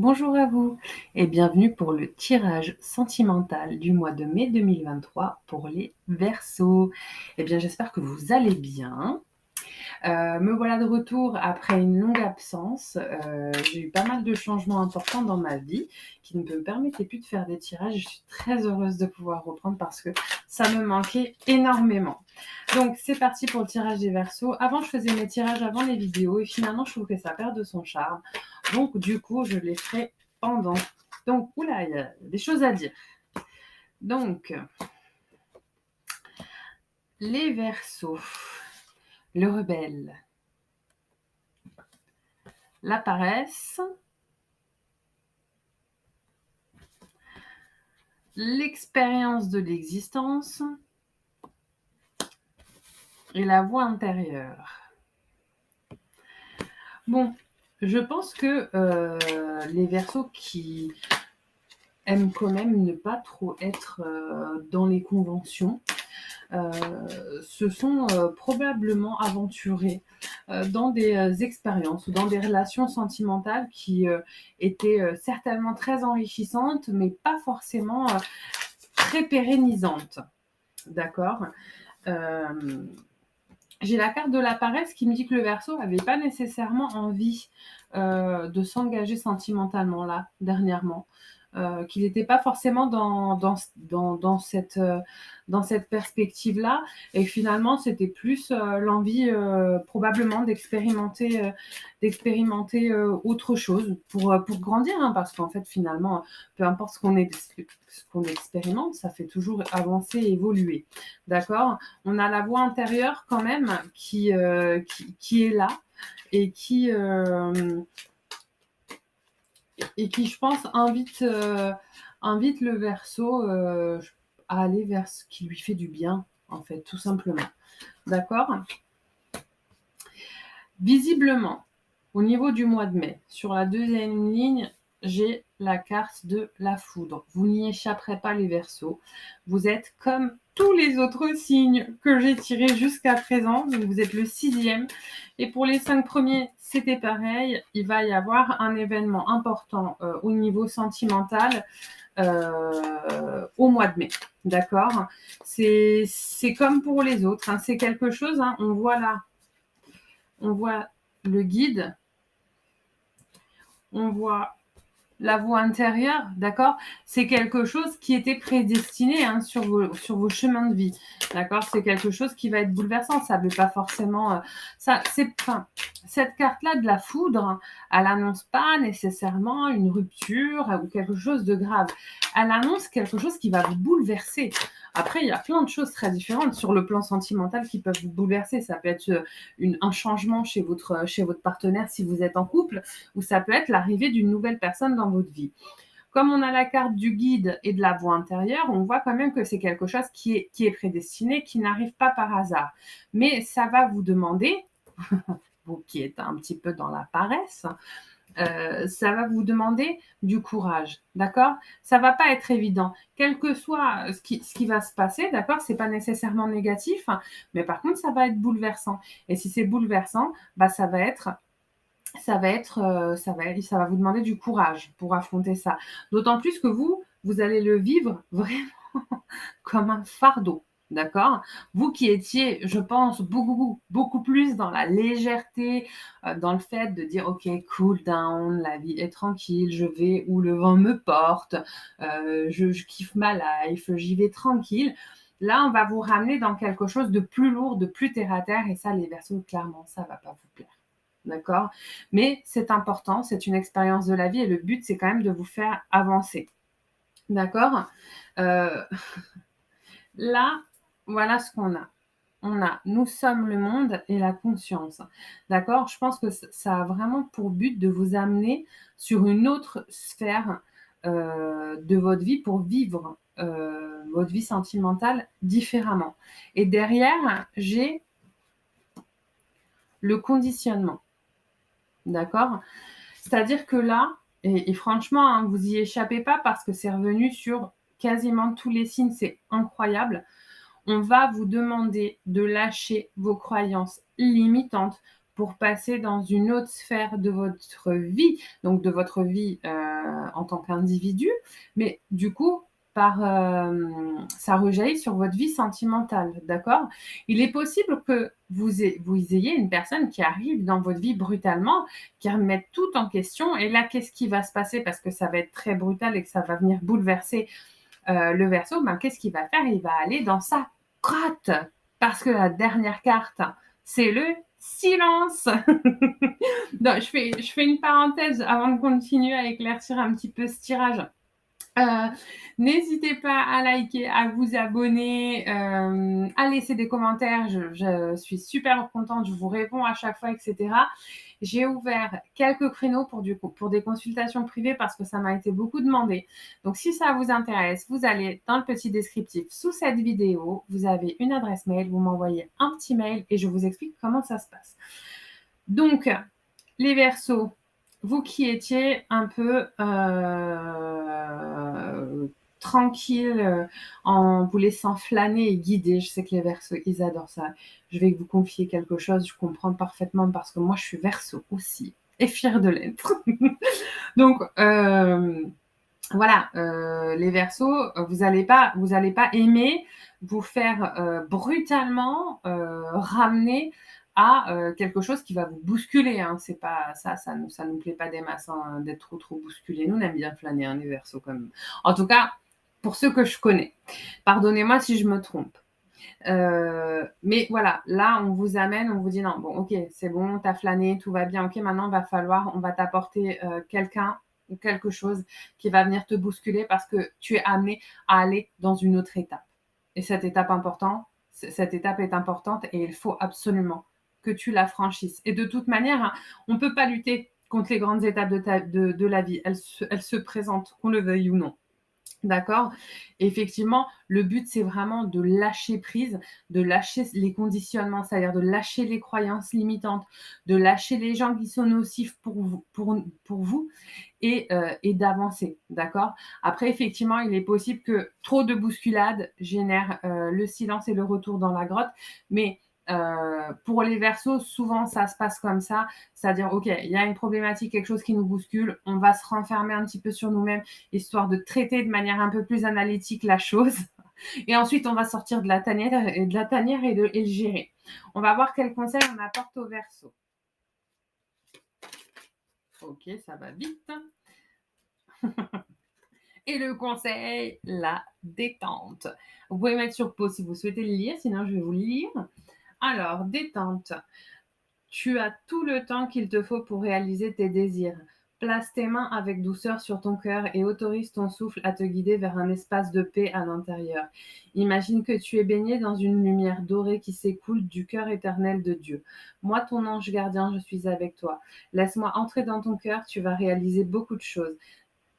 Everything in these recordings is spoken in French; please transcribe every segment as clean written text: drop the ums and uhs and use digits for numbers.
Bonjour à vous et bienvenue pour le tirage sentimental du mois de mai 2023 pour les Verseaux. J'espère que vous allez bien. Me voilà de retour après une longue absence. J'ai eu pas mal de changements importants dans ma vie qui ne me permettaient plus de faire des tirages. Je suis très heureuse de pouvoir reprendre parce que ça me manquait énormément. Donc c'est parti pour le tirage des Verseaux. Avant, je faisais mes tirages avant les vidéos et finalement, je trouve que ça perd de son charme. Donc du coup, je les ferai pendant. Donc, oula, il y a des choses à dire. Donc, les Verseaux, le rebelle, la paresse, l'expérience de l'existence et la voix intérieure. Bon, je pense que les Verseaux qui aiment quand même ne pas trop être dans les conventions, se sont probablement aventurés dans des expériences ou dans des relations sentimentales qui étaient certainement très enrichissantes, mais pas forcément très pérennisantes. D'accord. J'ai la carte de la paresse qui me dit que le Verseau n'avait pas nécessairement envie de s'engager sentimentalement là, dernièrement. Qu'il n'était pas forcément dans cette perspective-là. Et finalement, c'était plus l'envie probablement d'expérimenter autre chose pour grandir. Hein, parce qu'en fait, finalement, peu importe ce qu'on expérimente, ça fait toujours avancer et évoluer. D'accord. On a la voix intérieure quand même qui est là et qui, je pense, invite le Verseau à aller vers ce qui lui fait du bien, en fait, tout simplement. D'accord. Visiblement, au niveau du mois de mai, sur la deuxième ligne, j'ai la carte de la foudre. Vous n'y échapperez pas, les Verseaux. Vous êtes comme tous les autres signes que j'ai tirés jusqu'à présent. Donc vous êtes le 6e. Et pour les 5 premiers, c'était pareil. Il va y avoir un événement important au niveau sentimental au mois de mai. D'accord. C'est comme pour les autres. Hein. C'est quelque chose, hein, on voit là. On voit le guide, on voit la voie intérieure, d'accord. C'est quelque chose qui était prédestiné hein, sur vos chemins de vie, d'accord. C'est quelque chose qui va être bouleversant. Ça ne veut pas forcément... cette carte-là de la foudre, elle n'annonce pas nécessairement une rupture ou quelque chose de grave. Elle annonce quelque chose qui va vous bouleverser. Après, il y a plein de choses très différentes sur le plan sentimental qui peuvent vous bouleverser. Ça peut être un changement chez votre partenaire si vous êtes en couple, ou ça peut être l'arrivée d'une nouvelle personne dans votre vie. Comme on a la carte du guide et de la voie intérieure, on voit quand même que c'est quelque chose qui est prédestiné, qui n'arrive pas par hasard. Mais ça va vous demander, vous qui êtes un petit peu dans la paresse, ça va vous demander du courage, d'accord. Ça va pas être évident, quel que soit ce qui va se passer, d'accord. C'est pas nécessairement négatif, mais par contre ça va être bouleversant. Et si c'est bouleversant, bah ça va vous demander du courage pour affronter ça. D'autant plus que vous allez le vivre vraiment comme un fardeau. D'accord. Vous qui étiez, je pense, beaucoup plus dans la légèreté, dans le fait de dire ok, cool down, la vie est tranquille, je vais où le vent me porte, je kiffe ma life, j'y vais tranquille. Là, on va vous ramener dans quelque chose de plus lourd, de plus terre à terre, et ça, les Verseaux, clairement, ça va pas vous plaire. D'accord. Mais c'est important, c'est une expérience de la vie, et le but, c'est quand même de vous faire avancer. D'accord. Là, voilà ce qu'on a. On a nous sommes le monde et la conscience. D'accord. Je pense que ça a vraiment pour but de vous amener sur une autre sphère de votre vie pour vivre votre vie sentimentale différemment. Et derrière, j'ai le conditionnement. D'accord. C'est-à-dire que là, et franchement, hein, vous y échappez pas parce que c'est revenu sur quasiment tous les signes, c'est incroyable. On va vous demander de lâcher vos croyances limitantes pour passer dans une autre sphère de votre vie, donc de votre vie, en tant qu'individu, mais du coup, ça rejaillit sur votre vie sentimentale, d'accord? Il est possible que vous ayez une personne qui arrive dans votre vie brutalement, qui remette tout en question et là, qu'est-ce qui va se passer? Parce que ça va être très brutal et que ça va venir bouleverser, le Verseau, ben, qu'est-ce qu'il va faire? Il va aller dans sa grotte parce que la dernière carte, c'est le silence. Donc, je fais une parenthèse avant de continuer à éclaircir un petit peu ce tirage. N'hésitez pas à liker, à vous abonner, à laisser des commentaires. Je suis super contente, je vous réponds à chaque fois, etc. J'ai ouvert quelques créneaux pour des consultations privées parce que ça m'a été beaucoup demandé. Donc, si ça vous intéresse, vous allez dans le petit descriptif sous cette vidéo. Vous avez une adresse mail, vous m'envoyez un petit mail et je vous explique comment ça se passe. Donc, les Verseaux, vous qui étiez un peu tranquille, en vous laissant flâner et guider, je sais que les Verseaux, ils adorent ça. Je vais vous confier quelque chose, je comprends parfaitement parce que moi, je suis Verseau aussi et fière de l'être. Donc, voilà, les Verseaux, vous allez pas aimer vous faire brutalement ramener à quelque chose qui va vous bousculer. Hein. C'est pas ça nous plaît pas des masses hein, d'être trop bousculé. Nous, on aime bien flâner, hein, les Verseaux quand même. En tout cas, pour ceux que je connais. Pardonnez-moi si je me trompe. Mais voilà, là, on vous amène, on vous dit non, bon, ok, c'est bon, t'as flâné, tout va bien, ok, maintenant, on va t'apporter quelqu'un ou quelque chose qui va venir te bousculer parce que tu es amené à aller dans une autre étape. Et cette étape est importante et il faut absolument que tu la franchisses. Et de toute manière, hein, on ne peut pas lutter contre les grandes étapes de la vie. Elles se présentent, qu'on le veuille ou non. D'accord? Effectivement, le but, c'est vraiment de lâcher prise, de lâcher les conditionnements, c'est-à-dire de lâcher les croyances limitantes, de lâcher les gens qui sont nocifs pour vous et d'avancer, d'accord? Après, effectivement, il est possible que trop de bousculades génèrent le silence et le retour dans la grotte, mais pour les Verseaux, souvent ça se passe comme ça, c'est-à-dire ok, il y a une problématique, quelque chose qui nous bouscule, on va se renfermer un petit peu sur nous-mêmes, histoire de traiter de manière un peu plus analytique la chose, et ensuite on va sortir de la tanière et le gérer. On va voir quel conseil on apporte aux Verseaux. Ok, ça va vite. Et le conseil, la détente. Vous pouvez mettre sur pause si vous souhaitez le lire, sinon je vais vous le lire. Alors, détente. Tu as tout le temps qu'il te faut pour réaliser tes désirs. Place tes mains avec douceur sur ton cœur et autorise ton souffle à te guider vers un espace de paix à l'intérieur. Imagine que tu es baigné dans une lumière dorée qui s'écoule du cœur éternel de Dieu. Moi, ton ange gardien, je suis avec toi. Laisse-moi entrer dans ton cœur, tu vas réaliser beaucoup de choses.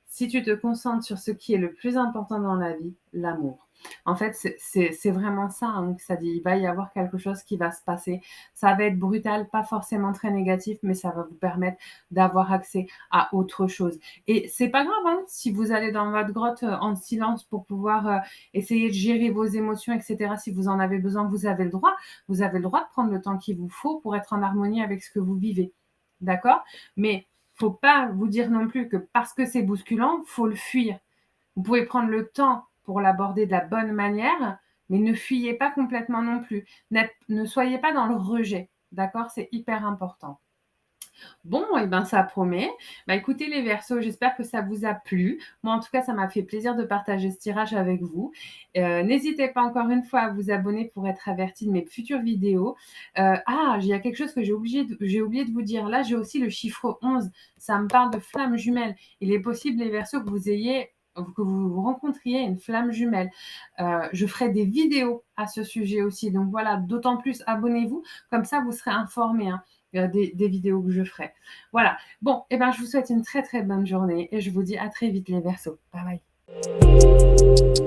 Si tu te concentres sur ce qui est le plus important dans la vie, l'amour. En fait, c'est vraiment ça hein, que ça dit. Il va y avoir quelque chose qui va se passer. Ça va être brutal, pas forcément très négatif, mais ça va vous permettre d'avoir accès à autre chose. Et c'est pas grave hein, si vous allez dans votre grotte en silence pour pouvoir essayer de gérer vos émotions, etc. Si vous en avez besoin, vous avez le droit. Vous avez le droit de prendre le temps qu'il vous faut pour être en harmonie avec ce que vous vivez. D'accord? Mais faut pas vous dire non plus que parce que c'est bousculant, faut le fuir. Vous pouvez prendre le temps pour l'aborder de la bonne manière, mais ne fuyez pas complètement non plus. Ne soyez pas dans le rejet. D'accord? C'est hyper important. Bon, et ben ça promet. Bah écoutez les Verseaux, j'espère que ça vous a plu. Moi, en tout cas, ça m'a fait plaisir de partager ce tirage avec vous. N'hésitez pas encore une fois à vous abonner pour être averti de mes futures vidéos. Il y a quelque chose que j'ai oublié de vous dire. Là, j'ai aussi le chiffre 11. Ça me parle de flamme jumelle. Il est possible, les Verseaux, que vous rencontriez une flamme jumelle. Je ferai des vidéos à ce sujet aussi. Donc voilà, d'autant plus abonnez-vous. Comme ça, vous serez informés. Hein. Des vidéos que je ferai. Voilà. Bon, et ben je vous souhaite une très très bonne journée et je vous dis à très vite les Verseaux. Bye bye.